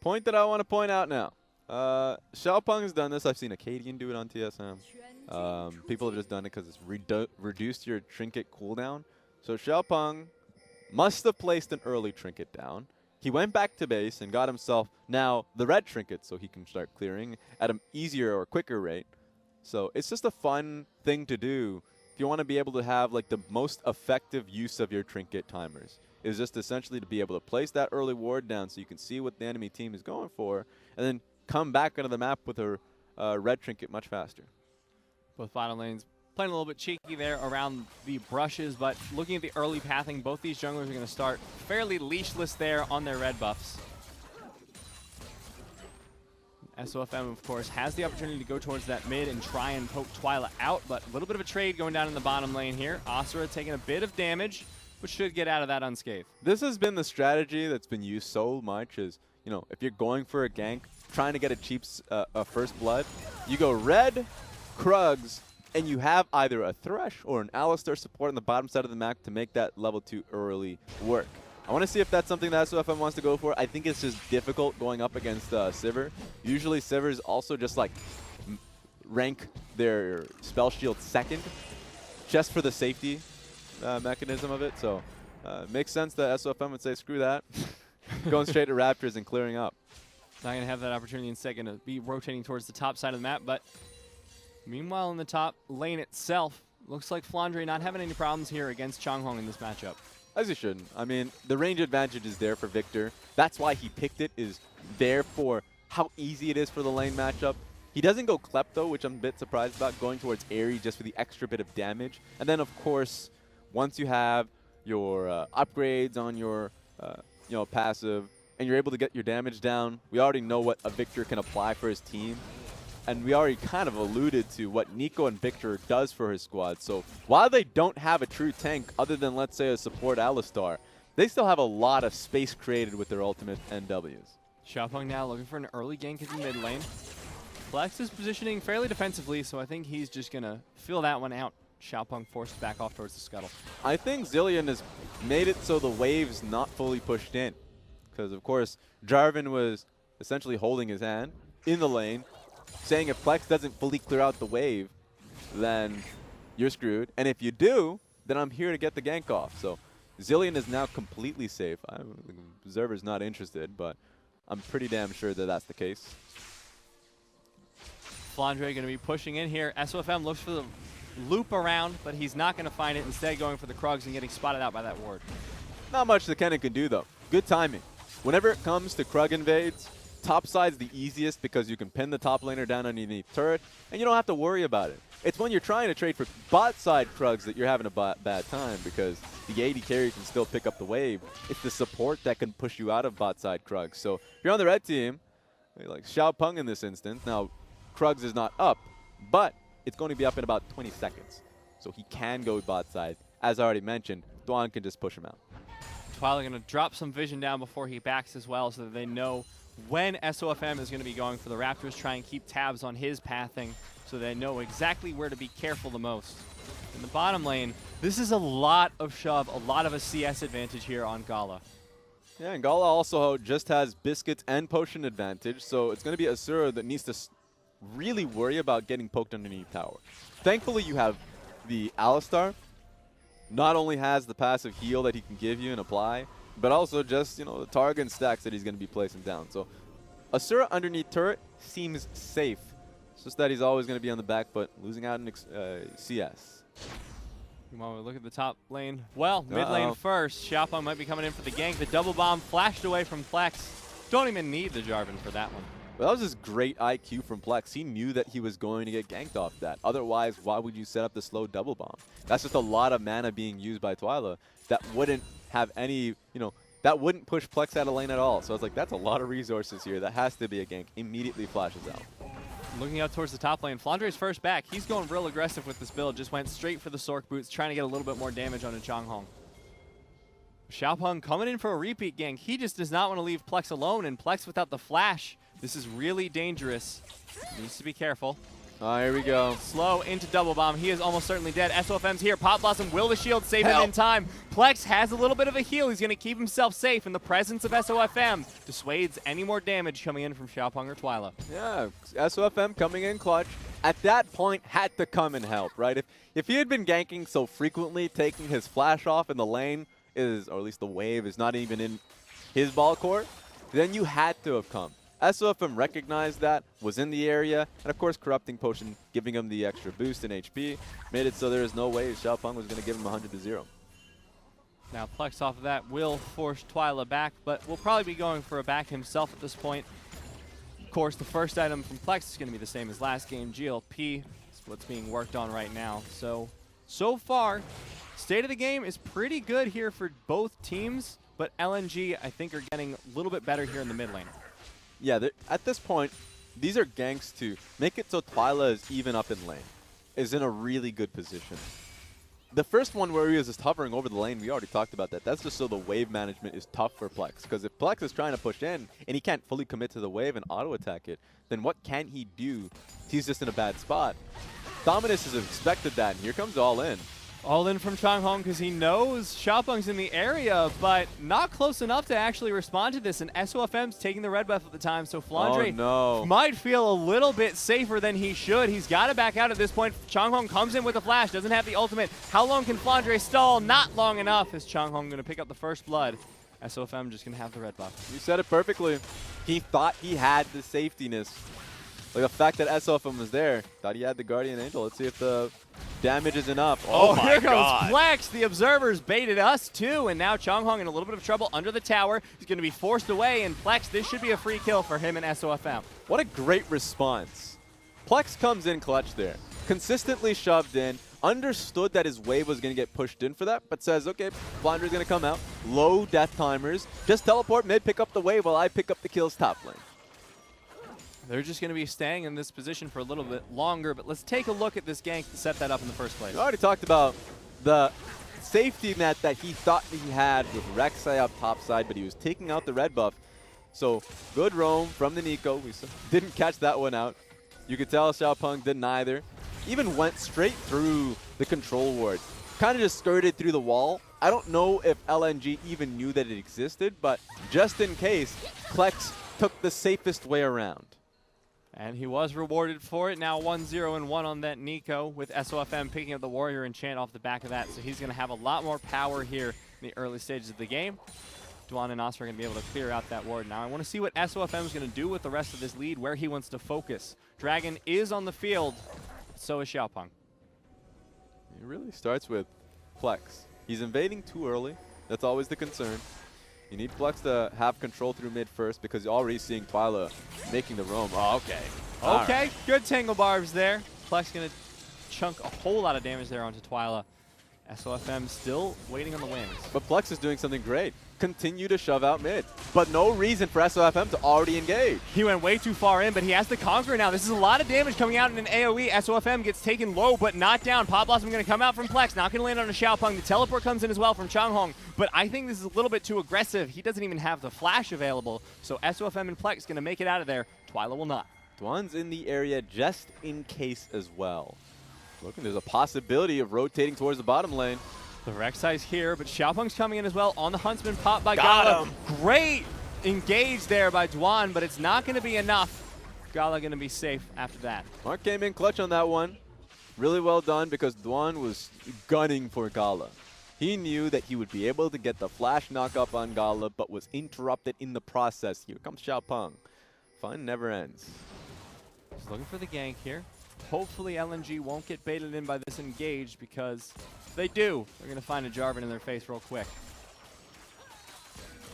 point that I want to point out now. Xiaopeng has done this. I've seen Acadian do it on TSM. People have just done it because it's reduced your trinket cooldown. So Xiaopeng must have placed an early trinket down. He went back to base and got himself now the red trinket so he can start clearing at an easier or quicker rate. So it's just a fun thing to do if you want to be able to have like the most effective use of your trinket timers. Is just essentially to be able to place that early ward down so you can see what the enemy team is going for and then come back onto the map with a red trinket much faster. Both bottom lanes playing a little bit cheeky there around the brushes, but looking at the early pathing, both these junglers are going to start fairly leashless there on their red buffs. SofM, of course, has the opportunity to go towards that mid and try and poke Twyla out, but a little bit of a trade going down in the bottom lane here. Asura taking a bit of damage, but should get out of that unscathed. This has been the strategy that's been used so much is, you know, if you're going for a gank, trying to get a cheap first blood, you go red, Krugs, and you have either a Thresh or an Alistar support on the bottom side of the map to make that level 2 early work. I want to see if that's something that SofM wants to go for. I think it's just difficult going up against Sivir. Usually Sivers also just like rank their spell shield second just for the safety mechanism of it. So makes sense that SofM would say screw that. Going straight to Raptors and clearing up. Not going to have that opportunity in second to be rotating towards the top side of the map, but meanwhile in the top lane itself, looks like Flandre not having any problems here against Changhong in this matchup. As he shouldn't. I mean, the range advantage is there for Victor. That's why he picked it, is there for how easy it is for the lane matchup. He doesn't go Klepto, which I'm a bit surprised about, going towards Airy just for the extra bit of damage. And then, of course, once you have your upgrades on your passive, and you're able to get your damage down, we already know what a Victor can apply for his team. And we already kind of alluded to what Nico and Victor does for his squad. So while they don't have a true tank other than, let's say, a support Alistar, they still have a lot of space created with their ultimate NWs. Xiaopeng now looking for an early gank in the mid lane. Flex is positioning fairly defensively, so I think he's just going to fill that one out. Xiaopeng forced back off towards the scuttle. I think Zilean has made it so the wave's not fully pushed in. Because, of course, Jarvan was essentially holding his hand in the lane, saying if Plex doesn't fully clear out the wave, then you're screwed. And if you do, then I'm here to get the gank off. So Zilean is now completely safe. The Observer's not interested, but I'm pretty damn sure that that's the case. Flandre going to be pushing in here. SofM looks for the loop around, but he's not going to find it. Instead, going for the Krugs and getting spotted out by that ward. Not much the Kennen can do, though. Good timing. Whenever it comes to Krug invades, top side's the easiest because you can pin the top laner down underneath turret, and you don't have to worry about it. It's when you're trying to trade for bot side Krugs that you're having a bad time because the AD carry can still pick up the wave. It's the support that can push you out of bot side Krugs. So if you're on the red team, like Xiaopeng in this instance, now Krugs is not up, but it's going to be up in about 20 seconds. So he can go bot side. As I already mentioned, Duan can just push him out. Twyla going to drop some vision down before he backs as well so that they know when SofM is going to be going for the Raptors. Try and keep tabs on his pathing so they know exactly where to be careful the most. In the bottom lane, this is a lot of shove, a lot of a CS advantage here on Gala. Yeah, and Gala also just has biscuits and potion advantage, so it's going to be Asura that needs to really worry about getting poked underneath tower. Thankfully, you have the Alistar. Not only has the passive heal that he can give you and apply, but also just, you know, the target and stacks that he's going to be placing down. So Asura underneath turret seems safe. It's just that he's always going to be on the back foot, losing out in CS. While we look at the top lane, well, mid lane first. Xiaopeng might be coming in for the gank. The double bomb flashed away from Plex. Don't even need the Jarvan for that one. Well, that was just great IQ from Plex. He knew that he was going to get ganked off that. Otherwise, why would you set up the slow double bomb? That's just a lot of mana being used by Twyla that wouldn't have any, that wouldn't push Plex out of lane at all. So I was like, that's a lot of resources here. That has to be a gank. Immediately flashes out. Looking out towards the top lane, Flandre's first back. He's going real aggressive with this build. Just went straight for the Sork boots, trying to get a little bit more damage on a Changhong. Xiaopeng coming in for a repeat gank. He just does not want to leave Plex alone, and Plex without the flash. This is really dangerous. Needs to be careful. Oh, here we go. Slow into double bomb. He is almost certainly dead. SofM's here. Pop Blossom will the shield save him in time. Plex has a little bit of a heal. He's going to keep himself safe in the presence of SofM. Dissuades any more damage coming in from Xiaopeng or Twyla. Yeah, SofM coming in clutch. At that point, had to come and help, right? If he had been ganking so frequently, taking his flash off in the lane is, or at least the wave is not even in his ball court, then you had to have come. SofM recognized that, was in the area, and of course Corrupting Potion giving him the extra boost in HP made it so there is no way Xiaopeng was going to give him 100-0. Now Plex off of that will force Twyla back, but will probably be going for a back himself at this point. Of course, the first item from Plex is going to be the same as last game. GLP is what's being worked on right now. So far, state of the game is pretty good here for both teams, but LNG, I think, are getting a little bit better here in the mid lane. Yeah, at this point, these are ganks to make it so Twyla is even up in lane, is in a really good position. The first one where he was just hovering over the lane, we already talked about that. That's just so the wave management is tough for Plex. Because if Plex is trying to push in and he can't fully commit to the wave and auto-attack it, then what can he do? He's just in a bad spot. Dominus has expected that, and here comes All In. All in from Changhong because he knows Xiaopeng's in the area, but not close enough to actually respond to this. And SofM's taking the red buff at the time, so Flandre might feel a little bit safer than he should. He's got to back out at this point. Changhong comes in with a flash, doesn't have the ultimate. How long can Flandre stall? Not long enough. Is Changhong going to pick up the first blood? SofM just going to have the red buff. You said it perfectly. He thought he had the safetiness. Like the fact that SofM was there, thought he had the Guardian Angel. Let's see if the damage is enough. Oh, here comes Plex. The observers baited us too, and now Changhong in a little bit of trouble under the tower. He's going to be forced away, and Plex, this should be a free kill for him and SofM. What a great response. Plex comes in clutch there, consistently shoved in, understood that his wave was going to get pushed in for that, but says, okay, Flandre's going to come out, low death timers, just teleport mid, pick up the wave while I pick up the kills top lane. They're just going to be staying in this position for a little bit longer, but let's take a look at this gank to set that up in the first place. We already talked about the safety net that he thought he had with Rek'Sai up topside, but he was taking out the red buff. So good roam from the Nico. We didn't catch that one out. You could tell Xiaopeng didn't either. Even went straight through the control ward. Kind of just skirted through the wall. I don't know if LNG even knew that it existed, but just in case, Plex took the safest way around. And he was rewarded for it. Now 1-0 and 1 on that Nico, with SofM picking up the Warrior Enchant off the back of that. So he's going to have a lot more power here in the early stages of the game. Dwan and Oscar are going to be able to clear out that ward. Now I want to see what SofM is going to do with the rest of this lead, where he wants to focus. Dragon is on the field, so is Xiaopeng. It really starts with Plex. He's invading too early. That's always the concern. You need Plex to have control through mid first, because you're already seeing Twyla making the roam. Oh, okay. Okay, right. Good tangle barbs there. Plex going to chunk a whole lot of damage there onto Twyla. SofM still waiting on the wings. But Plex is doing something great. Continue to shove out mid. But no reason for SofM to already engage. He went way too far in, but he has the Conqueror now. This is a lot of damage coming out in an AoE. SofM gets taken low, but not down. Pop Blossom going to come out from Plex. Not going to land on a Xiaopeng. The teleport comes in as well from Changhong. But I think this is a little bit too aggressive. He doesn't even have the flash available. So SofM and Plex going to make it out of there. Twyla will not. Dwan's in the area just in case as well. Looking, there's a possibility of rotating towards the bottom lane. The Rek'Sai's here, but Xiaopeng's coming in as well on the Huntsman pop by Got Gala. him. Great engage there by Dwan, but it's not going to be enough. Gala going to be safe after that. Mark came in clutch on that one. Really well done, because Dwan was gunning for Gala. He knew that he would be able to get the flash knock up on Gala, but was interrupted in the process. Here comes Xiaopeng. Fun never ends. He's looking for the gank here. Hopefully LNG won't get baited in by this engage, because if they do, they're going to find a Jarvan in their face real quick.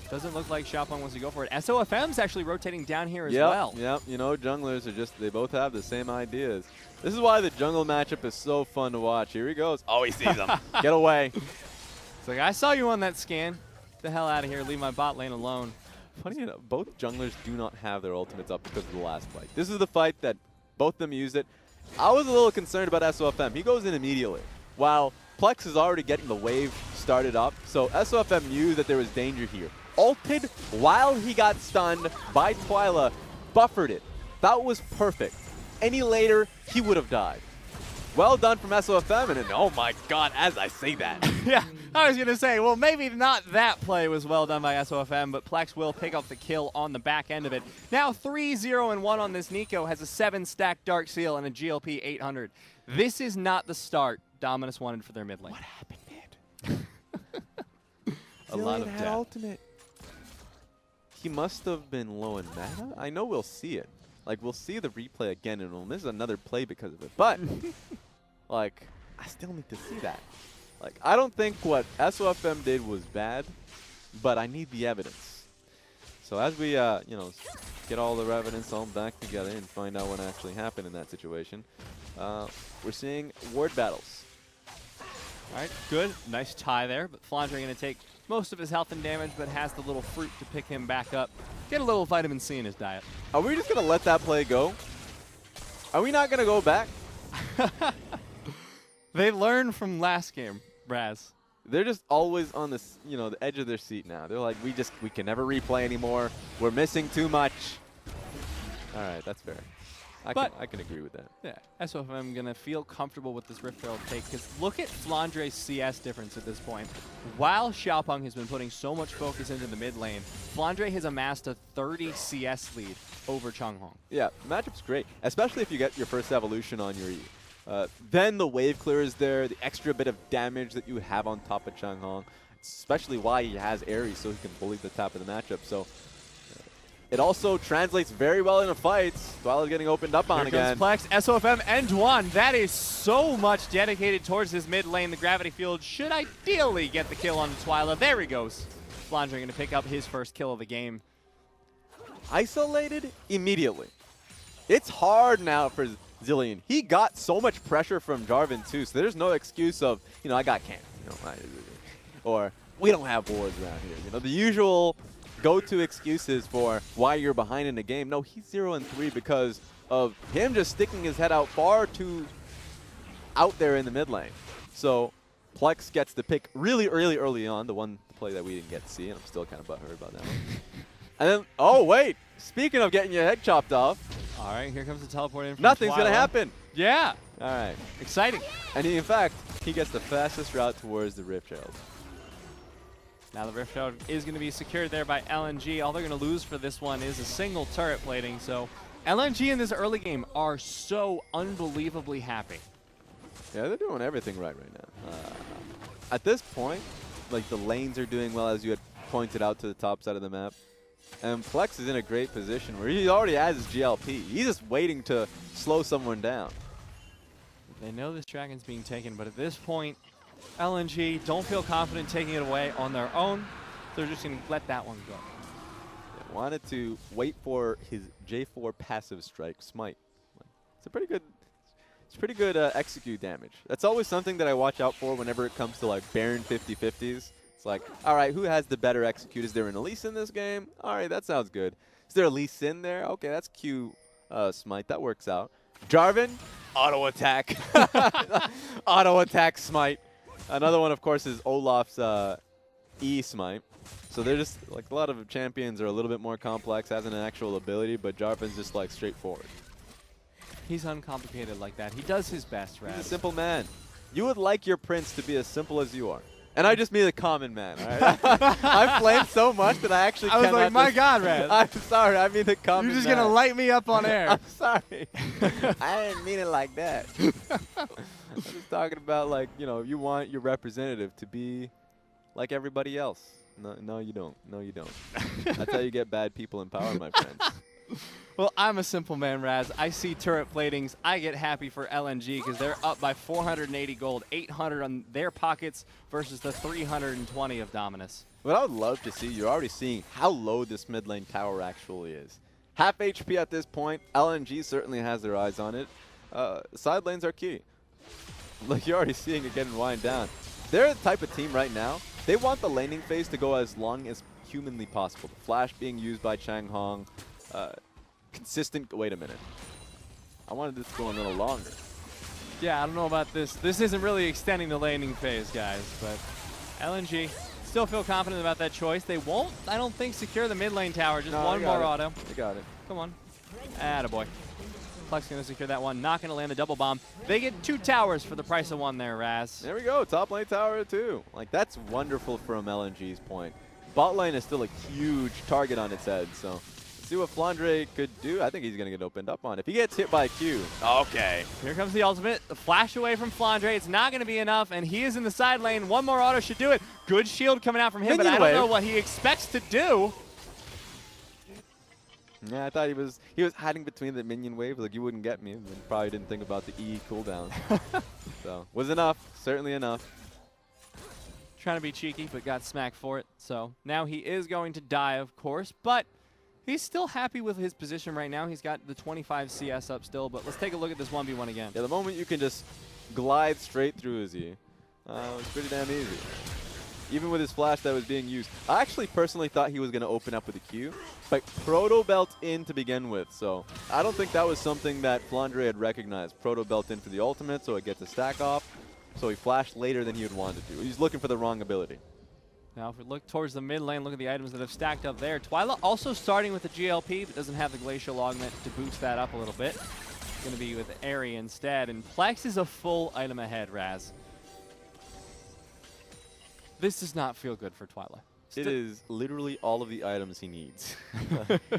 Doesn't look like Xiaopeng wants to go for it. SofM's actually rotating down here as well. Yep, you know, junglers are just, they both have the same ideas. This is why the jungle matchup is so fun to watch. Here he goes. Oh, he sees him. Get away. It's like, I saw you on that scan. Get the hell out of here. Leave my bot lane alone. Funny enough, both junglers do not have their ultimates up because of the last fight. This is the fight that both of them used it. I was a little concerned about SofM. He goes in immediately, while Plex is already getting the wave started up. So SofM knew that there was danger here. Ulted while he got stunned by Twyla, buffered it. That was perfect. any later, he would have died. Well done from SofM, and oh my god, as I say that. Yeah, I was going to say, well, maybe not that play was well done by SofM, but Plex will pick up the kill on the back end of it. Now 3-0-1 on this Nico, has a 7-stack Dark Seal and a GLP 800. This is not the start Dominus wanted for their mid lane. What happened, mid? A lot of death. Ultimate. He must have been low in mana? I know we'll see it. Like, we'll see the replay again, and we'll miss another play because of it. But, like, I still need to see that. Like, I don't think what SofM did was bad, but I need the evidence. So as we, you know, get all the evidence all back together and find out what actually happened in that situation, we're seeing ward battles. All right, good. Nice tie there, but Flandre going to take most of his health and damage, but has the little fruit to pick him back up. Get a little vitamin C in his diet. Are we just going to let that play go? Are we not going to go back? They learned from last game, Raz. They're just always on this, you know, the edge of their seat now. They're like, we can never replay anymore. We're missing too much. All right, that's fair. I can agree with that. Yeah, SofM going to feel comfortable with this Rift Herald take, because look at Flandre's CS difference at this point. While Xiaopeng has been putting so much focus into the mid lane, Flandre has amassed a 30 CS lead over Changhong. Yeah, the matchup's great, especially if you get your first evolution on your E. Then the wave clear is there, the extra bit of damage that you have on top of Changhong, especially why he has Ares so he can bully the top of the matchup. So it also translates very well into fights. Twilight getting opened up on again. Plex, SofM, and Dwan. That is so much dedicated towards his mid lane. The gravity field should ideally get the kill on Twilight. There he goes. Flandre going to pick up his first kill of the game. Isolated immediately. It's hard now for Zilean. He got so much pressure from Jarvan too, so there's no excuse of, you know, I got camped, you know, or we don't have wards around here. You know, the usual go-to excuses for why you're behind in the game. No, he's 0-3 because of him just sticking his head out far too out there in the mid lane. So Plex gets the pick really early on, the play that we didn't get to see, and I'm still kind of butthurt about that one. And then, oh wait, speaking of getting your head chopped off. All right, here comes the teleport in from Nothing's going to happen. Yeah. All right. Exciting. And in fact, he gets the fastest route towards the Rift Herald. Now the Rift Herald is going to be secured there by LNG. All they're going to lose for this one is a single turret plating. So LNG in this early game are so unbelievably happy. Yeah, they're doing everything right now. At this point, like the lanes are doing well, as you had pointed out to the top side of the map. And Plex is in a great position where he already has his GLP. He's just waiting to slow someone down. They know this dragon's being taken, but at this point, LNG don't feel confident taking it away on their own. They're just going to let that one go. Yeah, wanted to wait for his J4 passive strike, Smite. It's a pretty good execute damage. That's always something that I watch out for whenever it comes to like Baron 50-50s. It's like, all right, who has the better execute? Is there an Elise in this game? All right, that sounds good. Is there a Lee Sin there? Okay, that's Q Smite. That works out. Jarvan, auto attack. Auto attack Smite. Another one, of course, is Olaf's E Smite. So they're just, like, a lot of champions are a little bit more complex, has an actual ability, but Jarvan's just, like, straightforward. He's uncomplicated like that. He does his best, Raz. He's a simple man. You would like your prince to be as simple as you are. And I just mean the common man, all right? I flame so much that I actually cannot. I was like, my God, Raz. I'm sorry, I mean the common man. You're just going to light me up on air. I'm sorry. I didn't mean it like that. I'm just talking about, like, you know, you want your representative to be like everybody else. No, you don't. No, you don't. That's how you get bad people in power, my friends. Well, I'm a simple man, Raz. I see turret platings. I get happy for LNG because they're up by 480 gold, 800 on their pockets versus the 320 of Dominus. What I would love to see, you're already seeing how low this mid lane tower actually is. Half HP at this point. LNG certainly has their eyes on it. Side lanes are key. Like, you're already seeing it getting wind down. They're the type of team right now, they want the laning phase to go as long as humanly possible. The flash being used by Changhong. Consistent. Wait a minute. I wanted this to go a little longer. Yeah, I don't know about this. This isn't really extending the laning phase, guys, but LNG still feel confident about that choice. They won't, I don't think, secure the mid lane tower. Just one more auto. They got it. Come on. Attaboy. Plex going to secure that one. Not going to land the double bomb. They get 2 towers for the price of 1 there, Raz. There we go. Top lane tower, too. Like, that's wonderful from LNG's point. Bot lane is still a huge target on its head, so let's see what Flandre could do. I think he's going to get opened up on. If he gets hit by Q, okay. Here comes the ultimate. The flash away from Flandre. It's not going to be enough, and he is in the side lane. 1 more auto should do it. Good shield coming out from him, Minion but I wave. don't know what he expects to do. Yeah, I thought he was hiding between the minion wave, like you wouldn't get me, and probably didn't think about the E cooldown. So, was enough, certainly enough. Trying to be cheeky, but got smacked for it. So now he is going to die, of course, but he's still happy with his position right now. He's got the 25 CS up still, but let's take a look at this 1v1 again. Yeah, the moment you can just glide straight through Izzy, it's pretty damn easy. Even with his flash that was being used. I actually personally thought he was going to open up with a Q, but Proto Belt in to begin with, so I don't think that was something that Flandre had recognized. Proto Belt in for the ultimate, so it gets a stack off, so he flashed later than he would want to do. He's looking for the wrong ability. Now, if we look towards the mid lane, look at the items that have stacked up there. Twyla also starting with the GLP, but doesn't have the Glacial Augment to boost that up a little bit. It's going to be with Airy instead, and Plex is a full item ahead, Raz. This does not feel good for Twyla. It is literally all of the items he needs.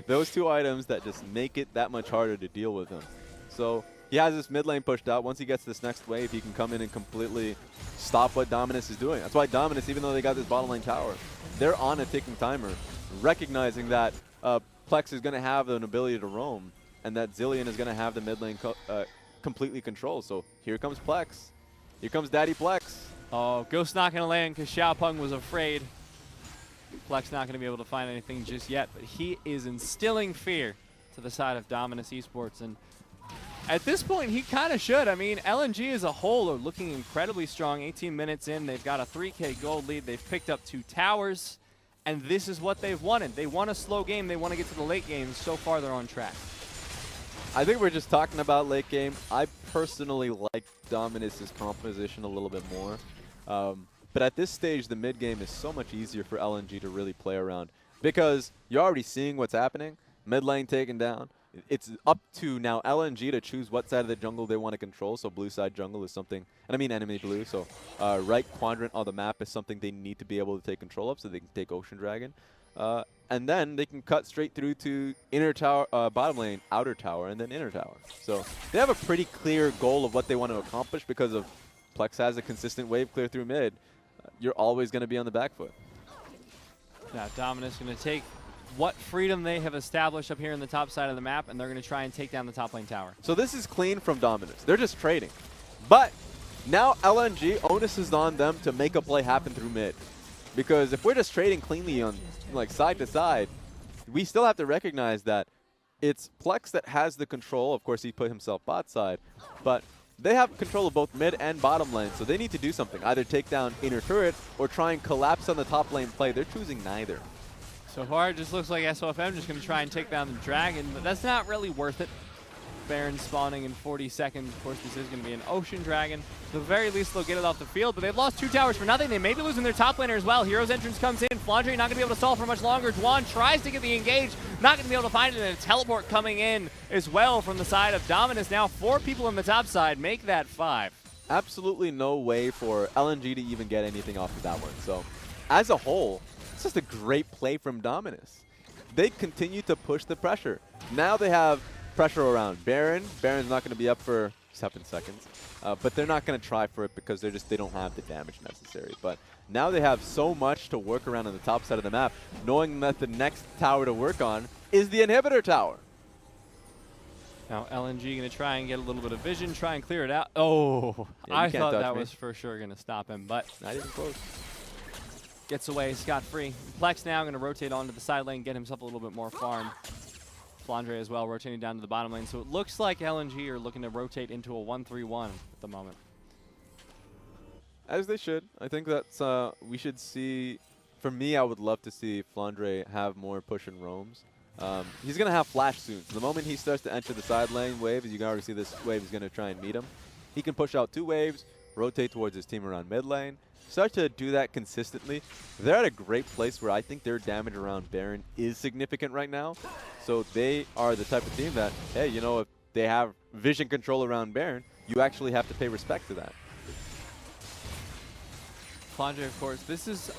Those 2 items that just make it that much harder to deal with him. So he has this mid lane pushed out. Once he gets this next wave, he can come in and completely stop what Dominus is doing. That's why Dominus, even though they got this bottom lane tower, they're on a ticking timer, recognizing that Plex is going to have an ability to roam, and that Zilean is going to have the mid lane completely controlled. So here comes Plex. Here comes Daddy Plex. Oh, Ghost not going to land because Xiaopeng was afraid. Plex not going to be able to find anything just yet, but he is instilling fear to the side of Dominus Esports. And at this point, he kind of should. I mean, LNG as a whole are looking incredibly strong. 18 minutes in, they've got a 3K gold lead. They've picked up 2 towers, and this is what they've wanted. They want a slow game. They want to get to the late game. So far, they're on track. I think we're just talking about late game. I personally like Dominus's composition a little bit more. But at this stage, the mid game is so much easier for LNG to really play around because you're already seeing what's happening. Mid lane taken down. It's up to now LNG to choose what side of the jungle they want to control. So blue side jungle is something, and I mean enemy blue. So right quadrant on the map is something they need to be able to take control of so they can take Ocean Dragon. And then they can cut straight through to inner tower, bottom lane, outer tower, and then inner tower. So they have a pretty clear goal of what they want to accomplish because of Plex has a consistent wave clear through mid. You're always going to be on the back foot. Now Dominus going to take what freedom they have established up here in the top side of the map, and they're going to try and take down the top lane tower. So this is clean from Dominus. They're just trading. But now LNG, onus is on them to make a play happen through mid. Because if we're just trading cleanly on like side to side, we still have to recognize that it's Plex that has the control. Of course, he put himself bot side, but they have control of both mid and bottom lane, so they need to do something. Either take down inner turret or try and collapse on the top lane play. They're choosing neither. So far, it just looks like SofM just going to try and take down the dragon, but that's not really worth it. Baron spawning in 40 seconds. Of course, this is going to be an Ocean Dragon. At the very least, they'll get it off the field, but they've lost 2 towers for nothing. They may be losing their top laner as well. Hero's entrance comes in. Flandre not going to be able to stall for much longer. Dwan tries to get the engage. Not going to be able to find it, and a teleport coming in as well from the side of Dominus. Now 4 people on the top side. Make that 5. Absolutely no way for LNG to even get anything off of that one. So as a whole, it's just a great play from Dominus. They continue to push the pressure. Now they have pressure around Baron. Baron's not going to be up for 7 seconds, but they're not going to try for it because they don't have the damage necessary. But now they have so much to work around on the top side of the map, knowing that the next tower to work on is the inhibitor tower. Now LNG going to try and get a little bit of vision, try and clear it out. Oh, yeah, I thought that was for sure going to stop him, but not even close. Gets away scot-free. Plex now going to rotate onto the side lane, get himself a little bit more farm. Flandre as well, rotating down to the bottom lane. So it looks like LNG are looking to rotate into a 1-3-1 at the moment. As they should. I think that's, we should see, for me, I would love to see Flandre have more push and roams. He's going to have flash soon. So the moment he starts to enter the side lane wave, as you can already see this wave is going to try and meet him, he can push out 2 waves, rotate towards his team around mid lane, start to do that consistently. They're at a great place where I think their damage around Baron is significant right now. So they are the type of team that, hey, you know, if they have vision control around Baron, you actually have to pay respect to that. Flandre, of course, this is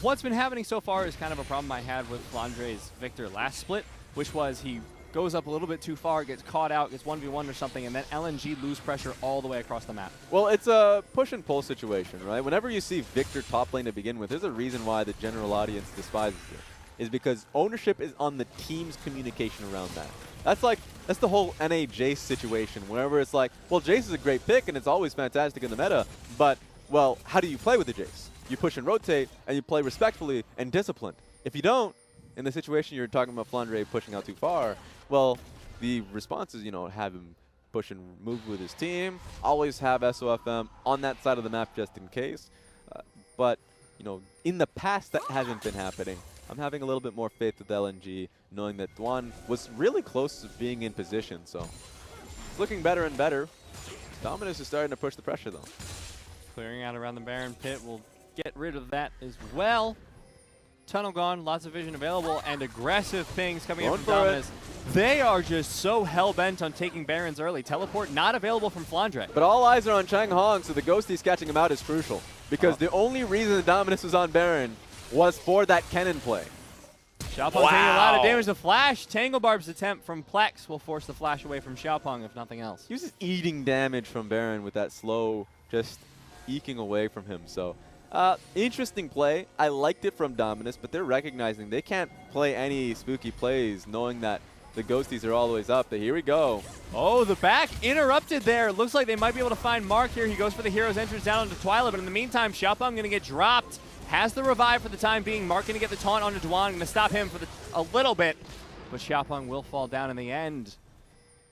what's been happening so far is kind of a problem I had with Flandre's Victor last split, which was he goes up a little bit too far, gets caught out, gets 1v1 or something, and then LNG lose pressure all the way across the map. Well, it's a push and pull situation, right? Whenever you see Victor top lane to begin with, there's a reason why the general audience despises it. Is because ownership is on the team's communication around that. That's the whole NA Jace situation, wherever it's like, well, Jace is a great pick and it's always fantastic in the meta, but, well, how do you play with the Jace? You push and rotate, and you play respectfully and disciplined. If you don't, in the situation you're talking about Flandre pushing out too far, well, the response is, you know, have him push and move with his team, always have SofM on that side of the map just in case. But, you know, in the past that hasn't been happening. I'm having a little bit more faith with LNG, knowing that Dwan was really close to being in position, so it's looking better and better. Dominus is starting to push the pressure, though. Clearing out around the Baron pit will get rid of that as well. Tunnel gone, lots of vision available, and aggressive pings coming in from Dominus. They are just so hell-bent on taking Barons early. Teleport not available from Flandre. But all eyes are on Chang Hong, so the Ghosties catching him out is crucial. Because the only reason the Dominus was on Baron was for that cannon play. Xiaopeng taking a lot of damage. The flash, Tangle Barb's attempt from Plex will force the flash away from Xiaopeng, if nothing else. He was just eating damage from Baron with that slow, just eking away from him. So, interesting play. I liked it from Dominus, but they're recognizing they can't play any spooky plays, knowing that the Ghosties are always up. But here we go. Oh, the back interrupted there. Looks like they might be able to find Mark here. He goes for the hero's entrance down onto Twilight, but in the meantime, Xiaopeng going to get dropped. Has the revive for the time being. Mark going to get the taunt onto Dwan. Going to stop him for a little bit. But Xiaopeng will fall down in the end.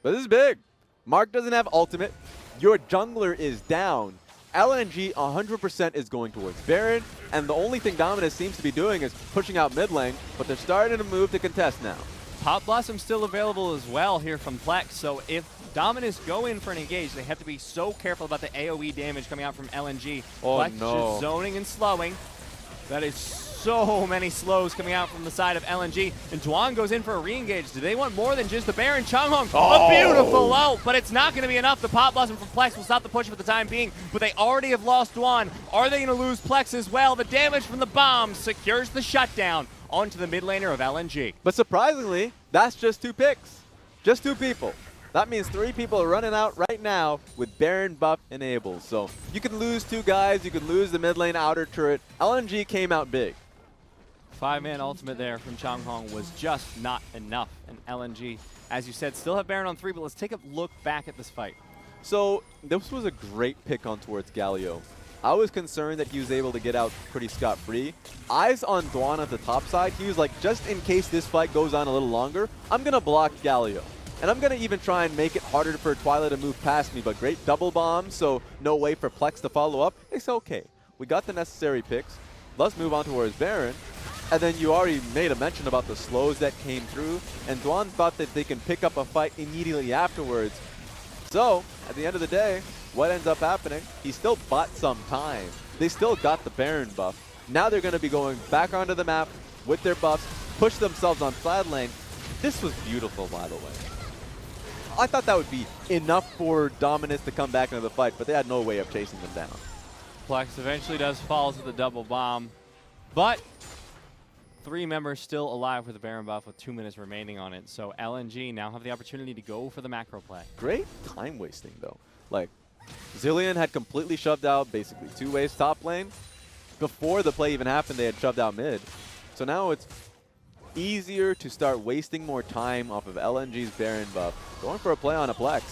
But this is big. Mark doesn't have ultimate. Your jungler is down. LNG 100% is going towards Baron. And the only thing Dominus seems to be doing is pushing out mid lane. But they're starting to move to contest now. Pop Blossom still available as well here from Plex. So if Dominus go in for an engage, they have to be so careful about the AoE damage coming out from LNG. Oh, Plex no. just zoning and slowing. That is so many slows coming out from the side of LNG. And Dwan goes in for a re-engage. Do they want more than just the Baron? Chang Hong, a beautiful ult, but it's not going to be enough. The Pop Blossom from Plex will stop the push for the time being, but they already have lost Dwan. Are they going to lose Plex as well? The damage from the bomb secures the shutdown onto the mid laner of LNG. But surprisingly, that's just 2 picks. Just 2 people. That means 3 people are running out right now with Baron buff enabled. So you can lose 2 guys, you can lose the mid lane outer turret. LNG came out big. 5-man ultimate there from Chang Hong was just not enough. And LNG, as you said, still have Baron on 3, but let's take a look back at this fight. So this was a great pick on towards Galio. I was concerned that he was able to get out pretty scot-free. Eyes on Dwan at the top side. He was like, just in case this fight goes on a little longer, I'm going to block Galio. And I'm going to even try and make it harder for Twilight to move past me, but great double bomb, so no way for Plex to follow up. It's okay. We got the necessary picks. Let's move on towards Baron. And then you already made a mention about the slows that came through, and Dwan thought that they can pick up a fight immediately afterwards. So, at the end of the day, what ends up happening? He still bought some time. They still got the Baron buff. Now they're going to be going back onto the map with their buffs, push themselves on side lane. This was beautiful, by the way. I thought that would be enough for Dominus to come back into the fight, but they had no way of chasing them down. Plex eventually does fall to the double bomb, but 3 members still alive with the Baron buff with 2 minutes remaining on it. So LNG now have the opportunity to go for the macro play. Great time wasting, though. Like, Zilean had completely shoved out basically 2 waves top lane. Before the play even happened, they had shoved out mid. So now it's easier to start wasting more time off of LNG's Baron buff. Going for a play on a Plex.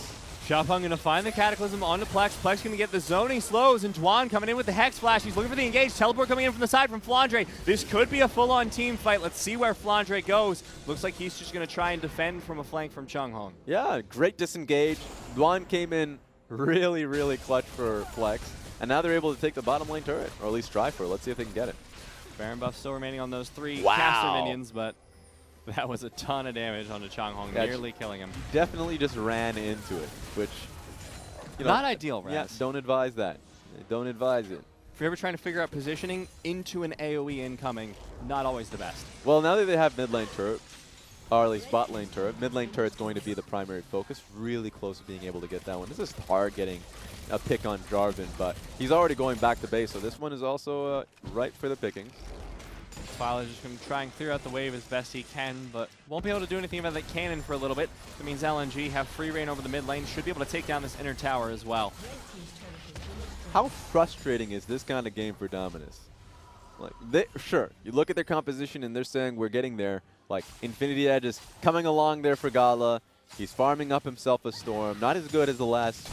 Xiaopeng going to find the Cataclysm onto Plex. Plex going to get the zoning slows, and Dwan coming in with the Hex Flash. He's looking for the engage. Teleport coming in from the side from Flandre. This could be a full-on team fight. Let's see where Flandre goes. Looks like he's just going to try and defend from a flank from Chang Hong. Yeah, great disengage. Dwan came in really, really clutch for Plex. And now they're able to take the bottom lane turret, or at least try for it. Let's see if they can get it. Baron buff still remaining on those 3 caster minions, but that was a ton of damage onto Chang Hong, nearly killing him. Definitely just ran into it, which, you know, not ideal, Raz. Yeah, don't advise that. Don't advise it. If you're ever trying to figure out positioning into an AoE incoming, not always the best. Well, now that they have mid lane turret, or at least bot lane turret. Mid lane turret's going to be the primary focus. Really close to being able to get that one. This is hard getting a pick on Jarvan, but he's already going back to base, so this one is also ripe for the picking. Twilight is just going to try and clear out the wave as best he can, but won't be able to do anything about that cannon for a little bit. That means LNG have free reign over the mid lane, should be able to take down this inner tower as well. How frustrating is this kind of game for Dominus? Like, sure, you look at their composition and they're saying we're getting there. Like, Infinity Edge is coming along there for Gala. He's farming up himself a Storm. Not as good as the last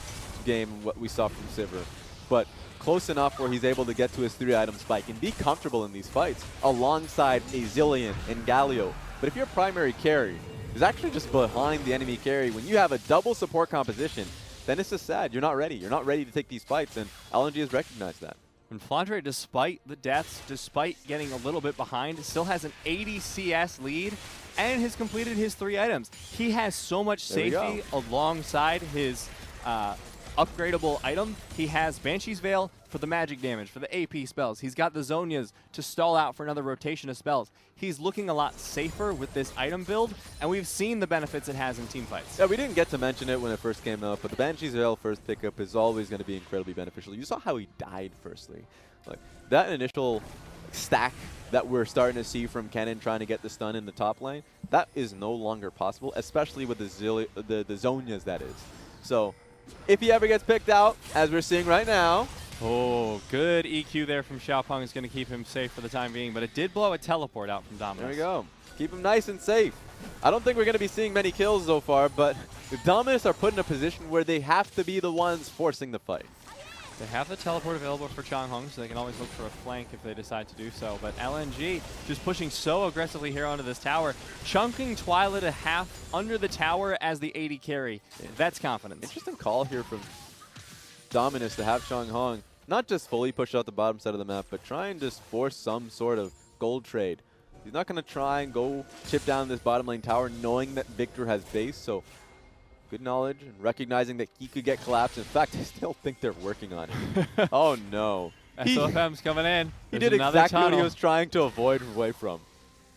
game, what we saw from Sivir, but close enough where he's able to get to his 3-item spike and be comfortable in these fights alongside a Zillion and Galio. But if your primary carry is actually just behind the enemy carry, when you have a double support composition, then it's just sad. You're not ready. You're not ready to take these fights, and LNG has recognized that. And Flandre, despite the deaths, despite getting a little bit behind, still has an 80 CS lead and has completed his 3 items. He has so much safety alongside his upgradable item. He has Banshee's Veil for the magic damage, for the AP spells. He's got the Zhonya's to stall out for another rotation of spells. He's looking a lot safer with this item build, and we've seen the benefits it has in team fights. Yeah, we didn't get to mention it when it first came out, but the Banshee's Veil first pickup is always going to be incredibly beneficial. You saw how he died firstly. Like, that initial stack that we're starting to see from Kennen trying to get the stun in the top lane, that is no longer possible, especially with the Zhonya's, that is. So, if he ever gets picked out, as we're seeing right now. Oh, good EQ there from Xiaopeng is going to keep him safe for the time being, but it did blow a teleport out from Dominus. There we go. Keep him nice and safe. I don't think we're going to be seeing many kills so far, but the Dominus are put in a position where they have to be the ones forcing the fight. They have the teleport available for Changhong, so they can always look for a flank if they decide to do so. But LNG just pushing so aggressively here onto this tower, chunking Twilight a half under the tower as the 80 carry. That's confidence. Interesting call here from Dominus to have Changhong not just fully push out the bottom side of the map, but try and just force some sort of gold trade. He's not going to try and go chip down this bottom lane tower knowing that Victor has base, so good knowledge and recognizing that he could get collapsed. In fact, I still think they're working on it. Oh, no. SofM's coming in. He did exactly what he was trying to avoid away from.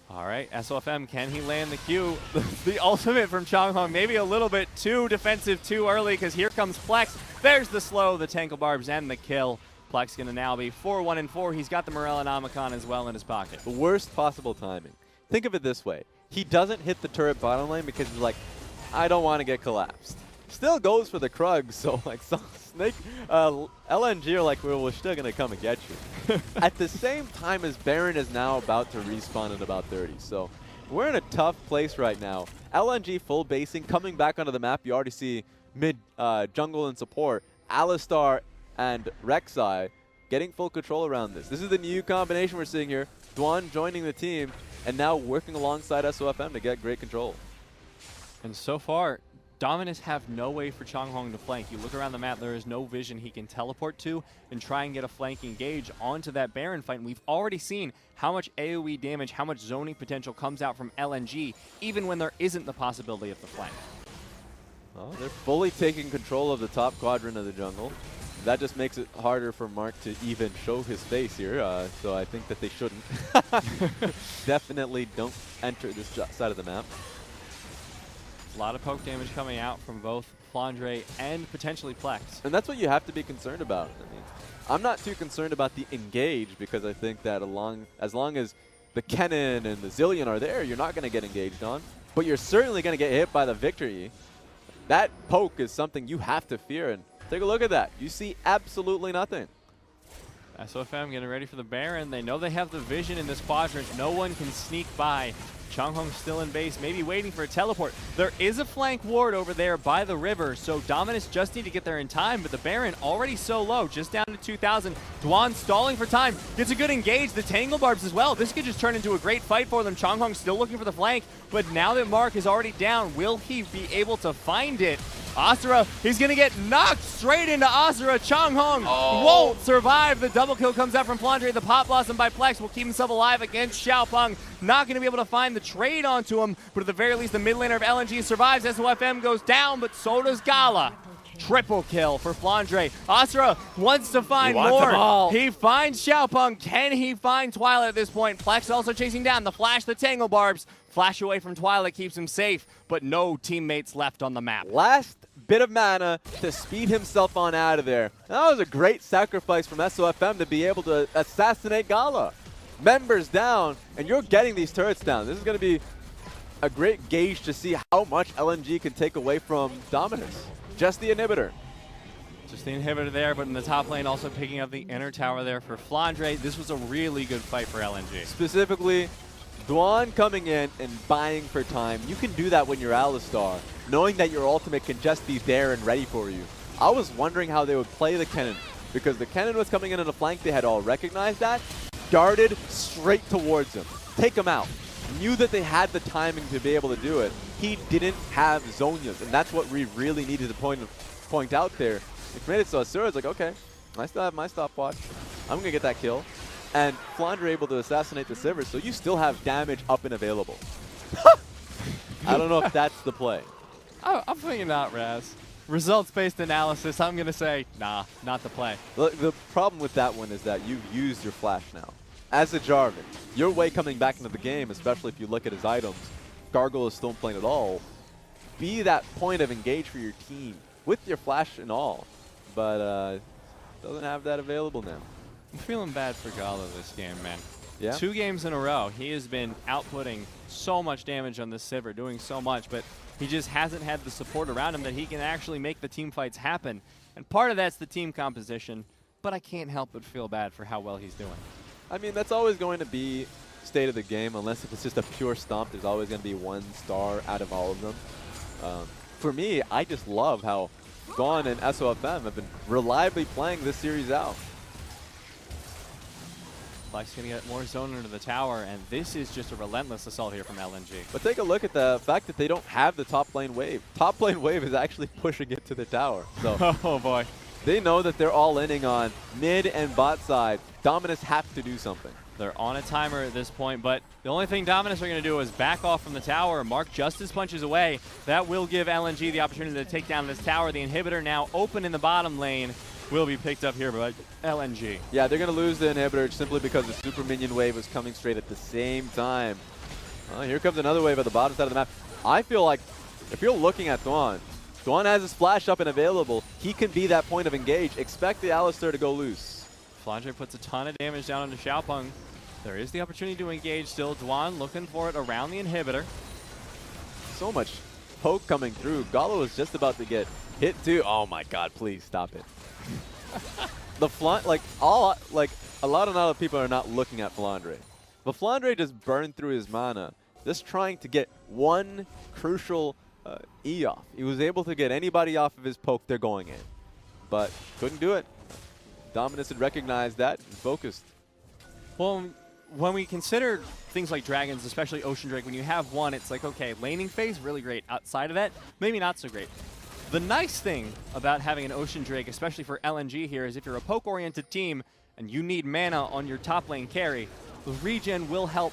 All right, SofM, can he land the Q? The ultimate from Changhong, maybe a little bit too defensive too early, because here comes Plex. There's the slow, the Tangle Barbs, and the kill. Plex going to now be 4-1-4. He's got the Morellonomicon as well in his pocket. The worst possible timing. Think of it this way. He doesn't hit the turret bottom lane because he's like, I don't want to get collapsed. Still goes for the Krug, so like Snake, LNG are like, well, we're still going to come and get you. At the same time as Baron is now about to respawn in about 30, so we're in a tough place right now. LNG full basing, coming back onto the map. You already see mid jungle and support, Alistar and Rek'Sai getting full control around this. This is the new combination we're seeing here. Dwan joining the team and now working alongside SofM to get great control. And so far, Dominus have no way for Changhong to flank. You look around the map, there is no vision he can teleport to and try and get a flank engage onto that Baron fight. And we've already seen how much AoE damage, how much zoning potential comes out from LNG, even when there isn't the possibility of the flank. Well, they're fully taking control of the top quadrant of the jungle. That just makes it harder for Mark to even show his face here, so I think that they shouldn't. Definitely don't enter this side of the map. A lot of poke damage coming out from both Flandre and potentially Plex. And that's what you have to be concerned about. I mean, I'm not too concerned about the engage because I think that as long as the Kennen and the Zillion are there, you're not going to get engaged on. But you're certainly going to get hit by the victory. That poke is something you have to fear. And take a look at that. You see absolutely nothing. SofM getting ready for the Baron. They know they have the vision in this quadrant. No one can sneak by. Changhong still in base, maybe waiting for a teleport. There is a flank ward over there by the river, so Dominus just need to get there in time, but the Baron already so low, just down to 2,000. Dwan stalling for time, gets a good engage, the Tangle Barbs as well. This could just turn into a great fight for them. Changhong still looking for the flank, but now that Mark is already down, will he be able to find it? Asura, he's going to get knocked straight into Asura. Changhong won't survive. The double kill comes out from Flandre. The Pop Blossom by Plex will keep himself alive against Xiaopeng. Not going to be able to find the trade onto him, but at the very least, the mid laner of LNG survives. SofM goes down, but so does Gala. Triple kill for Flandre. Asura wants to find more. He finds Xiaopeng. Can he find Twilight at this point? Plex also chasing down the flash, the Tangle Barbs. Flash away from Twilight keeps him safe, but no teammates left on the map. Last bit of mana to speed himself on out of there. That was a great sacrifice from SofM to be able to assassinate Gala. Members down, and you're getting these turrets down. This is going to be a great gauge to see how much LNG can take away from Dominus. Just the inhibitor. Just the inhibitor there, but in the top lane also picking up the inner tower there for Flandre. This was a really good fight for LNG. Specifically, Dwan coming in and buying for time. You can do that when you're Alistar, knowing that your ultimate can just be there and ready for you. I was wondering how they would play the Kennen, because the Kennen was coming in on the flank. They had all recognized that, darted straight towards him, take him out. Knew that they had the timing to be able to do it. He didn't have Zhonya's, and that's what we really needed to point out there. It made it so Asura's like, okay, I still have my stopwatch. I'm going to get that kill. And Flandre able to assassinate the Sivers, so you still have damage up and available. I don't know if that's the play. I'm thinking not, Raz. Results-based analysis, I'm going to say, nah, not the play. The problem with that one is that you've used your flash now. As a Jarvan, your way coming back into the game, especially if you look at his items, Gargoyle is still playing at all, be that point of engage for your team with your flash and all. But doesn't have that available now. I'm feeling bad for Gala this game, man. Yeah? 2 games in a row, he has been outputting so much damage on this Sivir, doing so much, but he just hasn't had the support around him that he can actually make the team fights happen. And part of that's the team composition, but I can't help but feel bad for how well he's doing. I mean, that's always going to be state of the game, unless if it's just a pure stomp. There's always going to be 1 star out of all of them. For me, I just love how Dawn and SofM have been reliably playing this series out. Flash going to get more zone into the tower, and this is just a relentless assault here from LNG. But take a look at the fact that they don't have the top lane wave. Top lane wave is actually pushing it to the tower. So oh boy. They know that they're all inning on mid and bot side. Dominus have to do something. They're on a timer at this point, but the only thing Dominus are going to do is back off from the tower. Mark Justice punches away. That will give LNG the opportunity to take down this tower. The inhibitor now open in the bottom lane will be picked up here by LNG. Yeah, they're going to lose the inhibitor simply because the super minion wave was coming straight at the same time. Here comes another wave at the bottom side of the map. I feel like if you're looking at Dwan has his flash up and available. He can be that point of engage. Expect the Alistar to go loose. Flandre puts a ton of damage down onto Xiaopeng. There is the opportunity to engage still. Dwan looking for it around the inhibitor. So much poke coming through. Galo is just about to get hit too. Oh my god, please stop it. The a lot of people are not looking at Flandre. But Flandre just burned through his mana, just trying to get one crucial E off. He was able to get anybody off of his poke, they're going in. But couldn't do it. Dominus had recognized that and focused. Well, when we consider things like dragons, especially Ocean Drake, when you have one, it's like, okay, laning phase, really great. Outside of that, maybe not so great. The nice thing about having an Ocean Drake, especially for LNG here, is if you're a poke-oriented team and you need mana on your top lane carry, the regen will help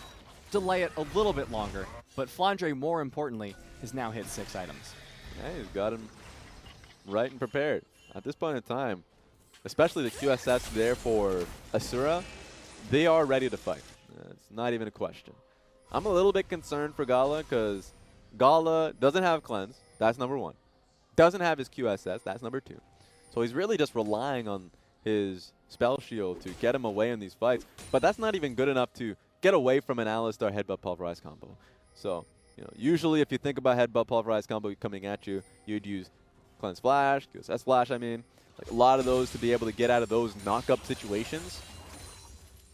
delay it a little bit longer. But Flandre, more importantly, has now hit 6 items. Yeah, he's got him right and prepared. At this point in time, especially the QSS there for Asura, they are ready to fight. It's not even a question. I'm a little bit concerned for Gala because Gala doesn't have Cleanse. That's number 1. Doesn't have his QSS. That's number 2. So he's really just relying on his spell shield to get him away in these fights. But that's not even good enough to get away from an Alistar headbutt pulverize combo. So, usually if you think about headbutt pulverize combo coming at you, you'd use Cleanse Flash, QSS Flash, I mean. Like a lot of those to be able to get out of those knock-up situations.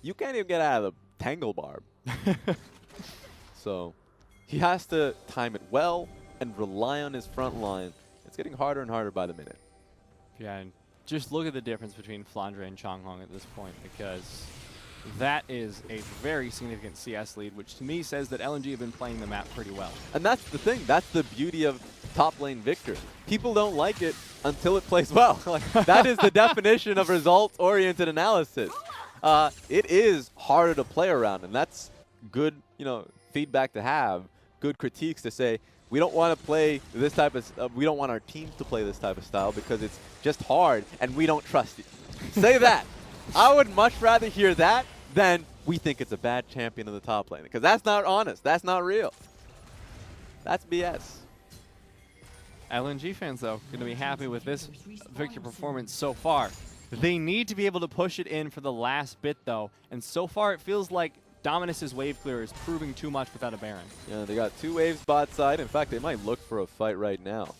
You can't even get out of the Tangle Barb. So he has to time it well and rely on his front line. It's getting harder and harder by the minute. Yeah, and just look at the difference between Flandre and Changhong at this point, because that is a very significant CS lead, which to me says that LNG have been playing the map pretty well. And that's the thing. That's the beauty of top lane victory. People don't like it until it plays well. That is the definition of results-oriented analysis. It is harder to play around, and that's good, feedback to have, good critiques to say, we don't want to play this type of, we don't want our teams to play this type of style because it's just hard and we don't trust it. Say that. I would much rather hear that than we think it's a bad champion in the top lane, because that's not honest. That's not real. That's BS. LNG fans, though, going to be happy with this victory performance so far. They need to be able to push it in for the last bit, though. And so far, it feels like Dominus's wave clear is proving too much without a Baron. Yeah, they got 2 waves bot side. In fact, they might look for a fight right now.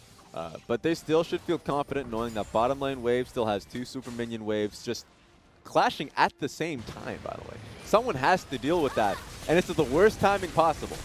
But they still should feel confident knowing that bottom lane wave still has 2 super minion waves just clashing at the same time, by the way. Someone has to deal with that, and it's at the worst timing possible.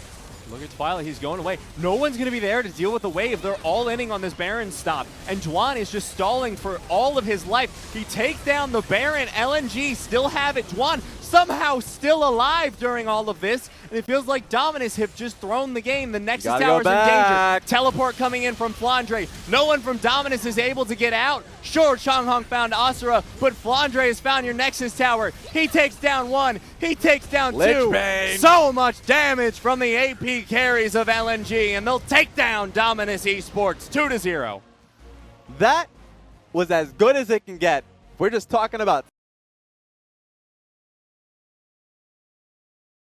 Look at Twilight, he's going away. No one's going to be there to deal with the wave. They're all inning on this Baron stop. And Dwan is just stalling for all of his life. He takes down the Baron. LNG still have it. Dwan somehow still alive during all of this. And it feels like Dominus have just thrown the game. The Nexus Tower's in danger. Teleport coming in from Flandre. No one from Dominus is able to get out. Sure, Changhong found Asura, but Flandre has found your Nexus Tower. He takes down 1. He takes down 2. So much damage from the AP carries of LNG, and they'll take down Dominus Esports 2-0. That was as good as it can get. We're just talking about